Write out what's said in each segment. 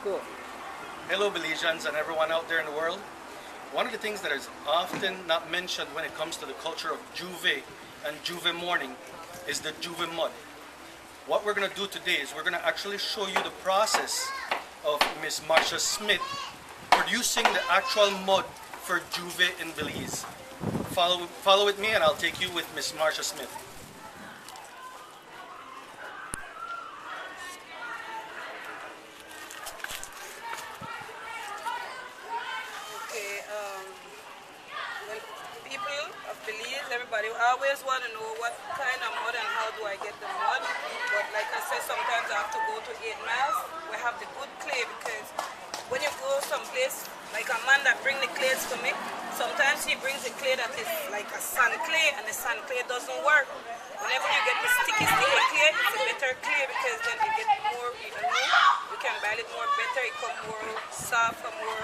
Cool. Hello Belizeans and everyone out there in the world. One of the things that is often not mentioned when it comes to the culture of Jouvert and Jouvert mourning is the Jouvert mud. What we're going to do today is we're going to actually show you the process of Miss Marsha Smith producing the actual mud for Jouvert in Belize. Follow with me and I'll take you with Miss Marsha Smith. Belize, everybody always want to know what kind of mud and how do I get the mud. But like I said, sometimes I have to go to 8 miles. We have the good clay because when you go someplace, like a man that bring the clays to me, sometimes he brings the clay that is like a sand clay and the sand clay doesn't work. Whenever you get the sticky clay, it's a better clay because then you get more, you can bite it more better, it come more soft and more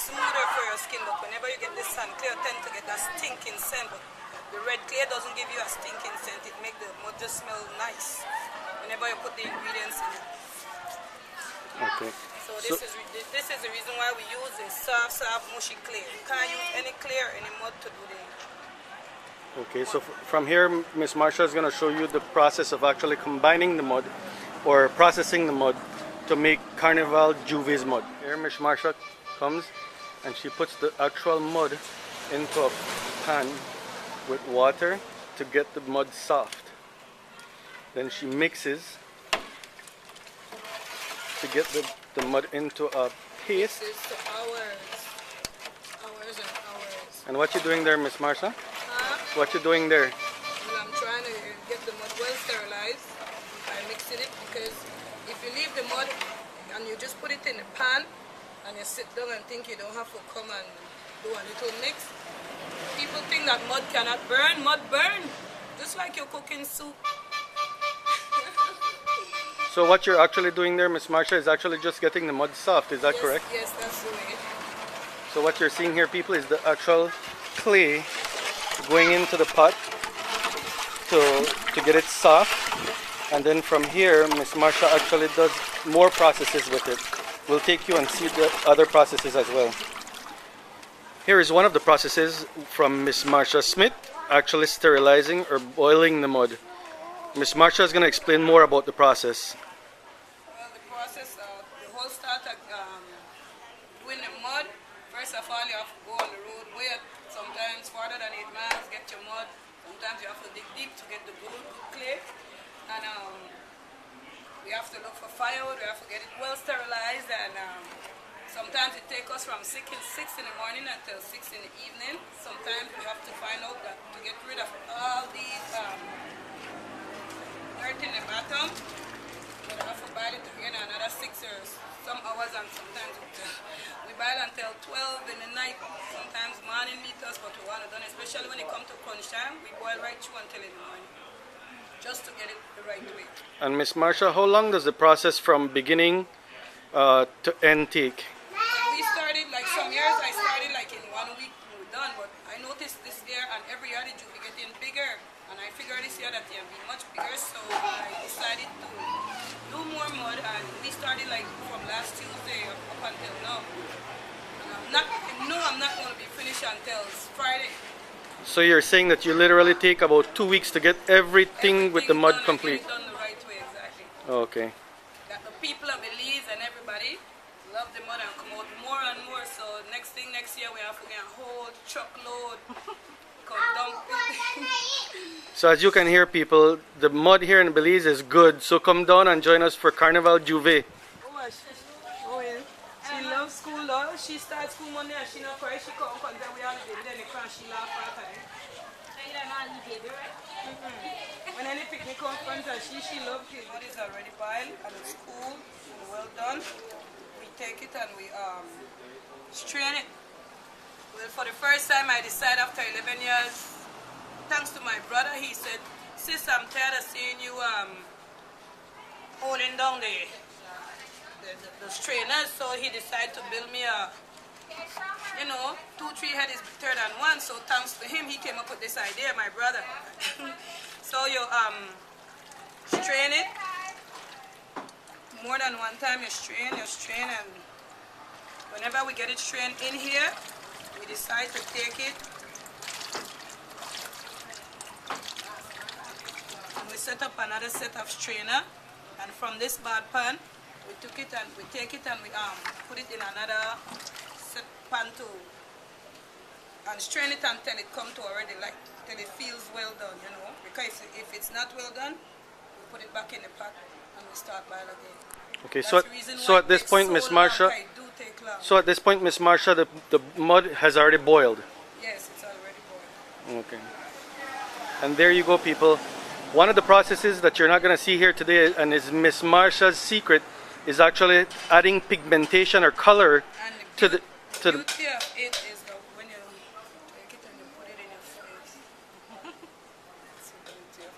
smoother for your skin. But whenever you get this sand clay, you tend to get that stinking scent. But the red clay doesn't give you a stinking scent, it makes the mud just smell nice whenever you put the ingredients in it. Okay. So this is the reason why we use a soft, mushy clay. You can't use any clay or any mud to do the. Okay, so from here, Miss Marsha is going to show you the process of actually combining the mud or processing the mud to make Carnival Jouvert's mud. Here, Miss Marsha comes and she puts the actual mud into a pan with water to get the mud soft. Then she mixes to get the mud into a paste. This is hours and hours. And what you doing there, Miss Marsha? Huh? What you doing there? Well, I'm trying to get the mud well sterilized by mixing it, because if you leave the mud and you just put it in the pan and you sit down and think you don't have to come and do a little mix, people think that mud cannot burn. Mud burn, just like you're cooking soup. So what you're actually doing there, Miss Marsha, is actually just getting the mud soft, is that correct? Yes, that's the way. So what you're seeing here, people, is the actual clay going into the pot to get it soft. And then from here, Miss Marsha actually does more processes with it. We'll take you and see the other processes as well. Here is one of the processes from Miss Marsha Smith, actually sterilizing or boiling the mud. Miss Marsha is going to explain more about the process. Well, the process, the whole start of doing the mud, first of all you have to go on the road, wait sometimes farther than 8 miles, get your mud. Sometimes you have to dig deep to get the good clay. And we have to look for firewood, we have to get it well sterilized, and sometimes it takes us from 6 in the morning until 6 in the evening. Sometimes we have to find out that to get rid of all these dirt in the bottom, we have to boil it again another 6 or some hours, and sometimes we boil until 12 in the night. Sometimes morning meet us, but we want it done, especially when it comes to crunch time, we boil right through until in the morning, just to get it the right way. And Miss Marsha, how long does the process from beginning to end take? We started, like some years I started like in 1 week we were done, but I noticed this year and every year the Jouvert getting bigger, and I figured this year that it will be much bigger, so I decided to do more mud, and we started like from last Tuesday up until now. And I'm not going to be finished until Friday. So you're saying that you literally take about 2 weeks to get everything with the mud done, complete? Get it done the right way, exactly. Okay. That the people of Belize and everybody love the mud and come out more and more. So next year we have to get a whole truckload. Come dump it. So as you can hear, people, the mud here in Belize is good. So come down and join us for Carnival Jouvert. She loves school though. She starts school Monday and she not cry. She come because then we all baby. Then they cry. She laugh all the time. When any picnic comes from her, she loves it. Mud is already boiled and it's cool and well done. We take it and we strain it. Well, for the first time I decided after 11 years, thanks to my brother, he said, "Sis, I'm tired of seeing you holding down the strainers," so he decided to build me a, 2-3 head is better than one. So thanks to him, he came up with this idea, my brother. So you strain it, more than one time you strain, and whenever we get it strained in here, we decide to take it and we set up another set of strainer, and from this bad pan, we took it and we take it and we put it in another set pan to and strain it until it come to already like till it feels well done, you know. Because if it's not well done, we put it back in the pot and we start boil again. Okay, That's so at this point, Miss Marsha, so at this point, Miss Marsha, the mud has already boiled. Yes, it's already boiled. Okay. And there you go, people. One of the processes that you're not going to see here today, and is Miss Marsha's secret, is actually adding pigmentation or color to the beauty of it is that when you take it and you put it in your face. That's the beauty of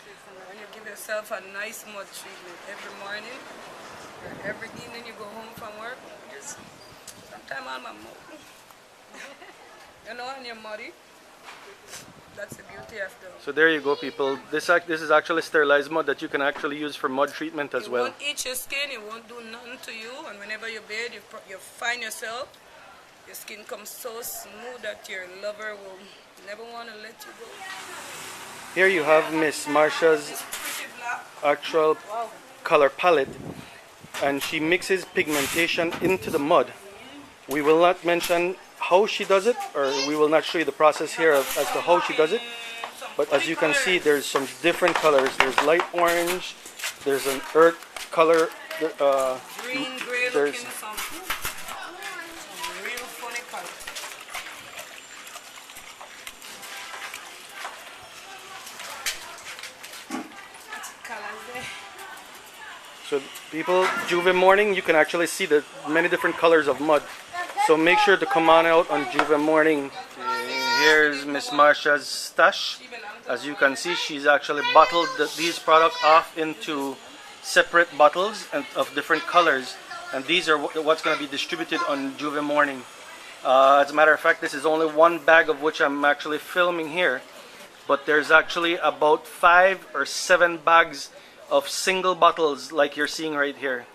it. When you give yourself a nice mud treatment every morning or every evening you go home from work, just sometime on my mouth. You know, and you're muddy. That's the beauty of the... So there you go, people. This is actually sterilized mud that you can actually use for mud treatment as well. It won't itch your skin, it won't do nothing to you, and whenever you bathe, you find yourself, your skin comes so smooth that your lover will never want to let you go. Here you have Miss Marsha's actual color palette, and she mixes pigmentation into the mud. We will not mention how she does it, or we will not show you the process here as to how she does it, but as you can see, there's some different colors. There's light orange, there's an earth color, green, gray there's looking, some real funny color. Colors there. So people, Jouvert morning, you can actually see the many different colors of mud. So make sure to come on out on Jouvert morning. Here's Miss Marsha's stash. As you can see, she's actually bottled these products off into separate bottles and of different colors. And these are what's going to be distributed on Jouvert morning. As a matter of fact, this is only one bag of which I'm actually filming here. But there's actually about 5 or 7 bags of single bottles like you're seeing right here.